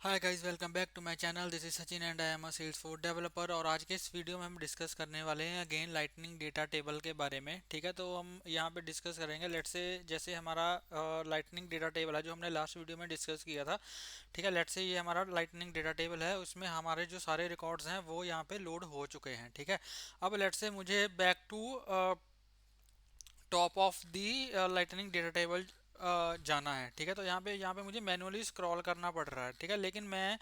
Hi guys, welcome back to my channel. This is Sachin and I am a Salesforce developer. और आज के इस video में हम डिस्कस करने वाले हैं अगेन लाइटनिंग डेटा टेबल के बारे में। ठीक है, तो हम यहाँ पे डिस्कस करेंगे लेट्स से जैसे हमारा लाइटनिंग डेटा टेबल है जो हमने लास्ट वीडियो में डिस्कस किया था। ठीक है, लेट्स से ये हमारा लाइटनिंग डेटा टेबल है, उसमें हमारे जो सारे रिकॉर्ड्स हैं वो यहाँ पे लोड हो चुके हैं। ठीक है, अब लेट्स से मुझे back to top of the lightning data table जाना है। ठीक है, तो यहाँ पे मुझे मैनुअली स्क्रॉल करना पड़ रहा है। ठीक है, लेकिन मैं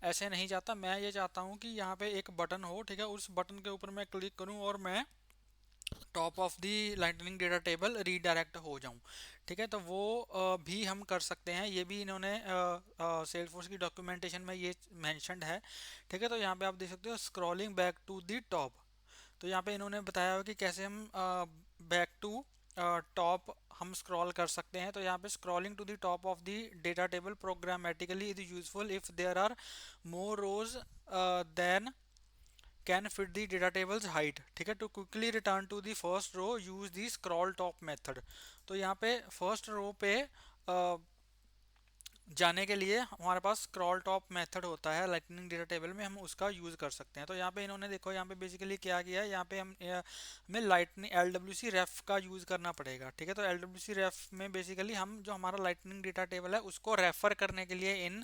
ऐसे नहीं चाहता। मैं ये चाहता हूँ कि यहाँ पे एक बटन हो। ठीक है, उस बटन के ऊपर मैं क्लिक करूँ और मैं top of the lightning data table redirect हो जाऊं। ठीक है, तो वो भी हम कर सकते हैं। ये भी इन्होंने सेल्सफोर्स की डॉक्यूमेंटेशन में ये मेंशन्ड है। ठीक है, तो यहाँ पे आप देख सकते हो scrolling back to the top. तो यहाँ पे इन्होंने बताया हुआ कि कैसे हम बैक टू टॉप हम स्क्रॉल कर सकते हैं। तो यहाँ पे scrolling to the top of the data table programmatically is useful if there are more rows than can fit the data tables height. ठीक है, to quickly return to the first row use the scroll top method. तो यहाँ पे first row पे जाने के लिए हमारे पास स्क्रॉल टॉप मेथड होता है लाइटनिंग डेटा टेबल में, हम उसका यूज़ कर सकते हैं। तो यहाँ पे इन्होंने देखो यहाँ पे बेसिकली क्या किया है, यहाँ पे हमें लाइटनिंग एल डब्ल्यू सी रेफ का यूज़ करना पड़ेगा। ठीक है, तो एल डब्ल्यू सी रेफ में बेसिकली हम जो हमारा लाइटनिंग डेटा टेबल है उसको रेफर करने के लिए इन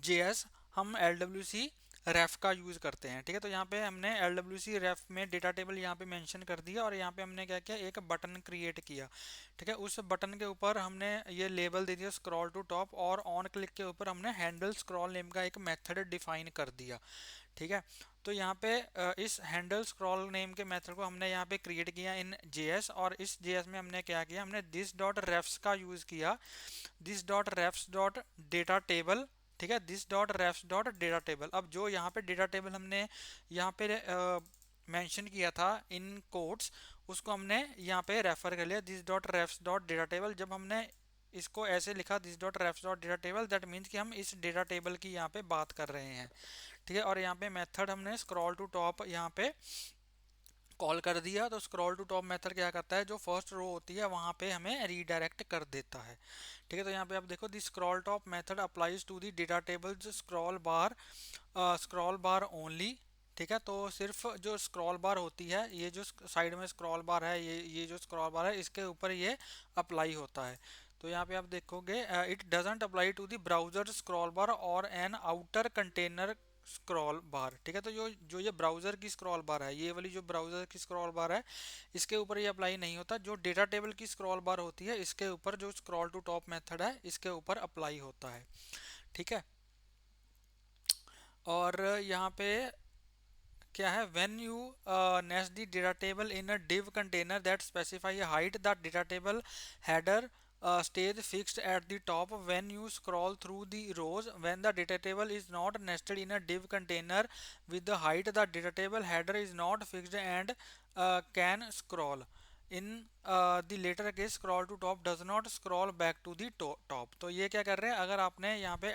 JS हम एल डब्ल्यू सी रेफ का यूज़ करते हैं। ठीक है, तो यहाँ पे हमने एल डब्ल्यू सी रेफ में डेटा टेबल यहाँ पे मेंशन कर दिया और यहाँ पे हमने क्या किया, एक बटन क्रिएट किया। ठीक है, उस बटन के ऊपर हमने ये लेबल दे दिया स्क्रॉल टू टॉप, और ऑन क्लिक के ऊपर हमने हैंडल स्क्रॉल नेम का एक मेथड डिफाइन कर दिया। ठीक है, तो यहाँ पे इस हैंडल स्क्रॉल नेम के मेथड को हमने यहाँ पे क्रिएट किया इन JS, और इस JS में हमने क्या किया, हमने दिस डॉट रेफ्स का यूज़ किया। This dot refs dot data table. ठीक है, this dot refs dot data table. अब जो यहाँ पे डेटा टेबल हमने यहाँ पे मेंशन किया था इन कोड्स, उसको हमने यहाँ पे रेफर कर लिया this dot refs dot data table. जब हमने इसको ऐसे लिखा this dot refs dot data table, that means कि हम इस डेटा टेबल की यहाँ पे बात कर रहे हैं। ठीक है, और यहाँ पे मेथड हमने स्क्रॉल टू टॉप यहाँ पे कॉल कर दिया। तो स्क्रॉल टू टॉप मेथड क्या करता है, जो फर्स्ट रो होती है वहां पे हमें रीडायरेक्ट कर देता है। ठीक है, तो यहाँ पे आप देखो the scroll top method applies to the data table scroll bar only. ठीक है, तो सिर्फ जो स्क्रॉल बार होती है, ये जो साइड में स्क्रॉल बार है, ये जो स्क्रॉल बार है इसके ऊपर ये अप्लाई होता है। तो यहाँ पे आप देखोगे it doesn't apply to the browser scroll bar और an outer container scroll bar. ठीक है, तो जो जो ये ब्राउजर की स्क्रॉल बार है, ये वाली जो ब्राउजर की स्क्रॉल बार है, इसके ऊपर ये अप्लाई नहीं होता। जो डेटा टेबल की स्क्रॉल बार होती है इसके ऊपर जो स्क्रॉल टू टॉप मेथड है इसके ऊपर अप्लाई होता है। ठीक है, और यहाँ पे क्या है, when you nest the data table in a div container that specify a height, the data table header stays fixed at the top when you scroll through the rows. When the data table is not nested in a div container with the height, the data table header is not fixed and can scroll in the latter case scroll to top does not scroll back to the top. तो ये क्या कर रहे हैं, अगर आपने यहाँ पे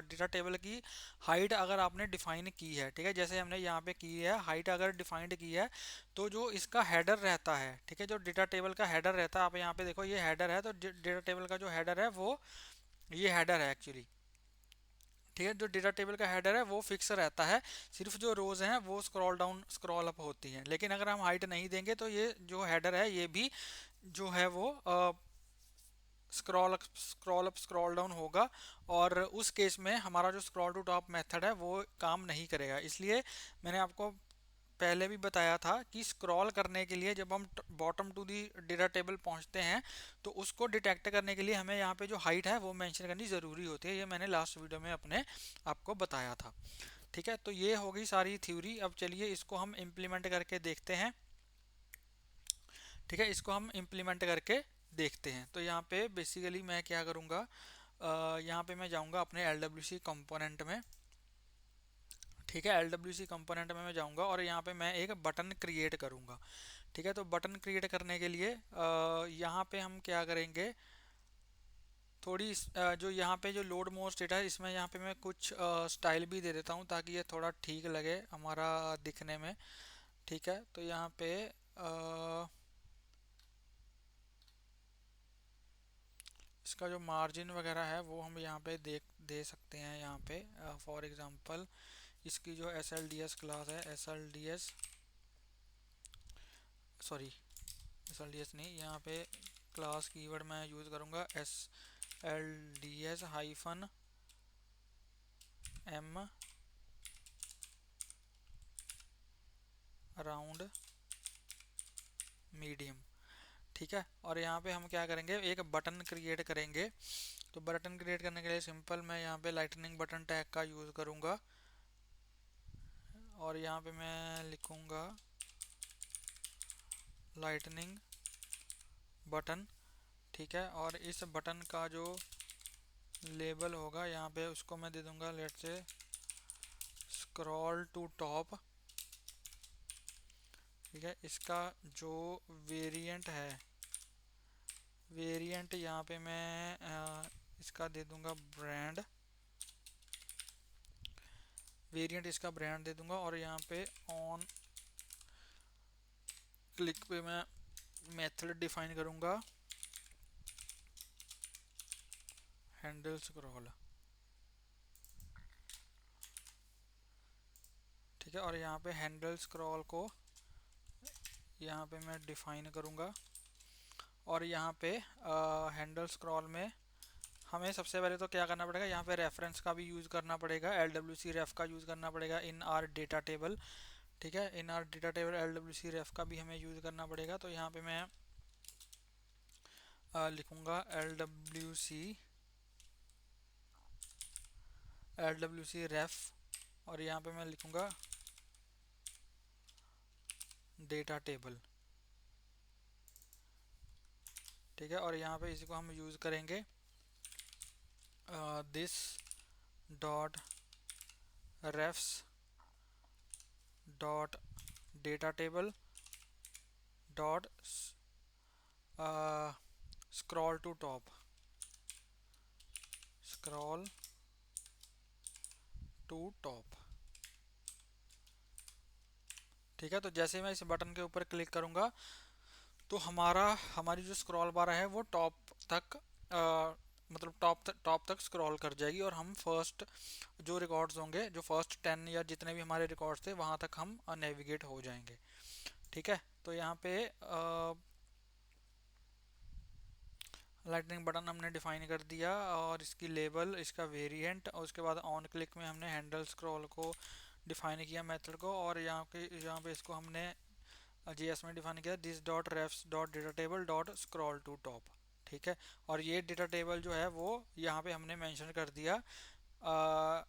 डेटा टेबल की हाइट अगर आपने डिफाइन की है, ठीक है, जैसे हमने यहाँ पे की है हाइट अगर डिफाइंड की है, तो जो इसका हेडर रहता है, ठीक है, जो डेटा टेबल का हेडर रहता है, आप यहाँ पे देखो ये हेडर है, तो डेटा टेबल का जो हेडर है वो ये हेडर है एक्चुअली। ठीक है, जो डेटा टेबल का हेडर है वो फिक्स रहता है, सिर्फ जो रोज हैं वो स्क्रॉल डाउन स्क्रॉल अप होती हैं। लेकिन अगर हम हाइट नहीं देंगे तो ये जो हेडर है ये भी जो है वो स्क्रॉल अप स्क्रॉल डाउन होगा, और उस केस में हमारा जो स्क्रॉल टू टॉप मेथड है वो काम नहीं करेगा। इसलिए मैंने आपको पहले भी बताया था कि स्क्रॉल करने के लिए जब हम bottom to the data table पहुंचते हैं तो उसको डिटेक्ट करने के लिए हमें यहाँ पे जो हाइट है वो मेंशन करनी ज़रूरी होती है। ये मैंने लास्ट वीडियो में अपने आपको बताया था। ठीक है, तो ये हो गई सारी थ्योरी। अब चलिए इसको हम इम्प्लीमेंट करके देखते हैं। ठीक है, इसको हम इम्प्लीमेंट करके देखते हैं। तो यहाँ पे बेसिकली मैं क्या करूँगा, यहाँ पे मैं जाऊँगा अपने एल डब्ल्यू सी कंपोनेंट में। ठीक है, एल डब्ल्यू सी कंपोनेंट में मैं जाऊँगा और यहाँ पे मैं एक बटन क्रिएट करूँगा। ठीक है, तो बटन क्रिएट करने के लिए यहाँ पे हम क्या करेंगे, थोड़ी जो यहाँ पे जो लोड मोर स्टेट है इसमें यहाँ पे मैं कुछ स्टाइल भी दे देता हूँ ताकि ये थोड़ा ठीक लगे हमारा दिखने में। ठीक है, तो यहाँ पे इसका जो मार्जिन वगैरह है वो हम यहाँ पे दे सकते हैं यहाँ पे। फॉर एग्जांपल इसकी जो S L D S class है, S L D S, sorry S L D S नहीं, यहाँ पे क्लास कीवर्ड मैं यूज़ करूँगा S L D S hyphen M around medium. ठीक है, और यहाँ पे हम क्या करेंगे, एक बटन क्रिएट करेंगे। तो बटन क्रिएट करने के लिए सिंपल मैं यहाँ पे लाइटनिंग बटन टैग का यूज़ करूँगा और यहाँ पे मैं लिखूँगा लाइटनिंग बटन। ठीक है, और इस बटन का जो लेबल होगा यहाँ पे उसको मैं दे दूँगा लेट से स्क्रॉल टू टॉप। ठीक है, इसका जो वेरिएंट है, वेरिएंट यहाँ पे मैं इसका दे दूँगा ब्रांड, वेरिएंट इसका ब्रांड दे दूँगा। और यहाँ पे ऑन क्लिक पे मैं मेथड डिफाइन करूँगा हैंडल स्क्रॉल। ठीक है, और यहाँ पे हैंडल स्क्रॉल को यहाँ पे मैं डिफाइन करूँगा। और यहाँ पे हैंडल स्क्रॉल में हमें सबसे पहले तो क्या करना पड़ेगा, यहाँ पे रेफरेंस का भी यूज़ करना पड़ेगा, LWC रेफ का यूज़ करना पड़ेगा इन आर डेटा टेबल। ठीक है, इन आर डेटा टेबल LWC रेफ का भी हमें यूज़ करना पड़ेगा। तो यहाँ पे मैं लिखूँगा LWC रेफ और यहाँ पे मैं लिखूँगा डेटा टेबल। ठीक है, और यहाँ पे इसी को हम यूज़ करेंगे this dot refs dot data table dot scroll to top, scroll to top. ठीक है, तो जैसे मैं इस बटन के ऊपर क्लिक करूँगा तो हमारी जो स्क्रॉल बार है वो टॉप तक मतलब टॉप तक स्क्रॉल कर जाएगी और हम फर्स्ट जो रिकॉर्ड्स होंगे, जो फर्स्ट 10 या जितने भी हमारे रिकॉर्ड्स थे वहाँ तक हम नेविगेट हो जाएंगे। ठीक है, तो यहाँ पे लाइटनिंग बटन हमने डिफाइन कर दिया और इसकी लेबल, इसका वेरिएंट, और उसके बाद ऑन क्लिक में हमने हैंडल स्क्रॉल को डिफाइन किया मेथड को। और यहाँ पे इसको हमने जीएस में डिफाइन किया this dot refs dot data table dot scroll to top. ठीक है, और ये डेटा टेबल जो है वो यहाँ पे हमने मेंशन कर दिया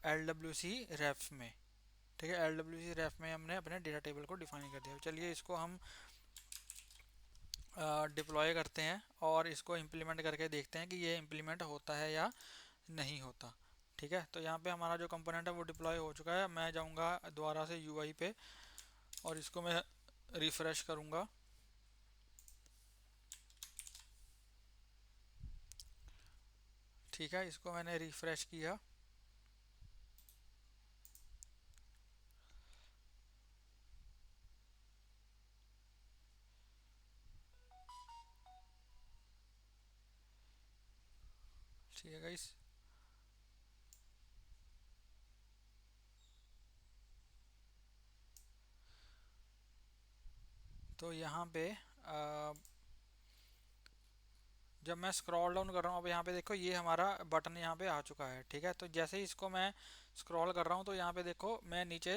LWC रेफ में। ठीक है, LWC रेफ में हमने अपने डेटा टेबल को डिफाइन कर दिया। चलिए इसको हम डिप्लॉय करते हैं और इसको इम्प्लीमेंट करके देखते हैं कि ये इम्प्लीमेंट होता है या नहीं होता। ठीक है, तो यहाँ पे हमारा जो कंपोनेंट है वो डिप्लॉय हो चुका है। मैं जाऊँगा दोबारा से UI पे और इसको मैं रिफ्रेश करूँगा। ठीक है, इसको मैंने रिफ्रेश किया। ठीक है गाइस, तो यहाँ पे जब मैं स्क्रॉल डाउन कर रहा हूँ, अब यहाँ पे देखो ये हमारा बटन यहाँ पे आ चुका है। ठीक है, तो जैसे ही इसको मैं स्क्रॉल कर रहा हूँ तो यहाँ पे देखो मैं नीचे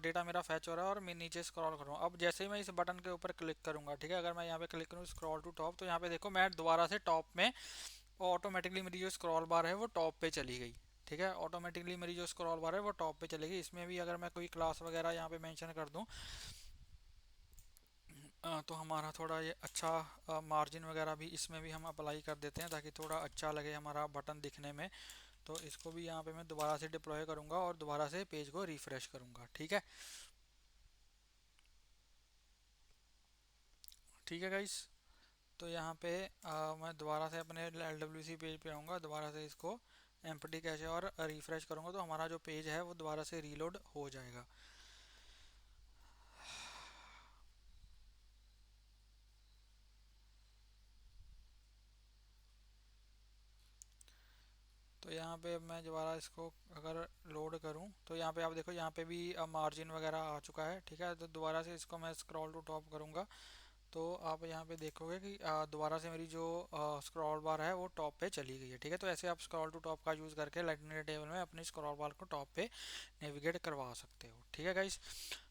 डेटा मेरा फैच हो रहा है और मैं नीचे स्क्रॉल कर रहा हूँ। अब जैसे ही मैं इस बटन के ऊपर क्लिक करूँगा, ठीक है, अगर मैं यहाँ पे क्लिक करूँ स्क्रॉल टू टॉप, तो यहाँ पे देखो मैं दोबारा से टॉप में ऑटोमेटिकली मेरी जो स्क्रॉल बार है वो टॉप पे चली गई। ठीक है, ऑटोमेटिकली मेरी जो स्क्रॉल बार है वो टॉप पे चलेगी। इसमें भी अगर मैं कोई क्लास वगैरह यहाँ पे मेंशन कर दूँ तो हमारा थोड़ा ये अच्छा मार्जिन वगैरह भी इसमें भी हम अप्लाई कर देते हैं ताकि थोड़ा अच्छा लगे हमारा बटन दिखने में। तो इसको भी यहाँ पे मैं दोबारा से डिप्लॉय करूँगा और दोबारा से पेज को रिफ्रेश करूँगा। ठीक है, ठीक है गाइस, तो यहाँ पे मैं दोबारा से अपने LWC पेज पे आऊँगा, दोबारा से इसको एम्प्टी कैशे और रिफ्रेश करूँगा तो हमारा जो पेज है वो दोबारा से रीलोड हो जाएगा। तो यहाँ पे मैं दोबारा इसको अगर लोड करूँ तो यहाँ पे आप देखो, यहाँ पे भी मार्जिन वगैरह आ चुका है, ठीक है। तो दोबारा से इसको मैं स्क्रॉल टू टॉप करूँगा तो आप यहाँ पे देखोगे कि दोबारा से मेरी जो स्क्रॉल बार है वो टॉप पे चली गई है, ठीक है। तो ऐसे आप स्क्रॉल टू टॉप का यूज़ करके लाइटनिंग टेबल में अपनी स्क्रॉल बार को टॉप पे नेविगेट करवा सकते हो, ठीक है गाइस।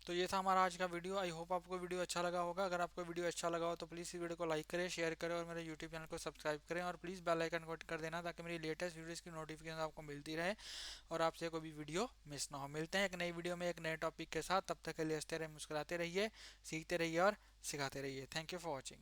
तो ये था हमारा आज का वीडियो। आई होप आपको वीडियो अच्छा लगा होगा। अगर आपको वीडियो अच्छा लगा हो तो प्लीज़ इस वीडियो को लाइक करें, शेयर करें और मेरे यूट्यूब चैनल को सब्सक्राइब करें और प्लीज़ बेल आइकन को हिट कर देना ताकि मेरी लेटेस्ट वीडियोज़ की नोटिफिकेशन आपको मिलती रहे और आपसे कोई भी वीडियो मिस ना हो। मिलते हैं एक नई वीडियो में एक नए टॉपिक के साथ। तब तक के लिए हंसते रहिए, मुस्कुराते रहिए, सीखते रहिए और सिखाते रहिए। Thank you for watching.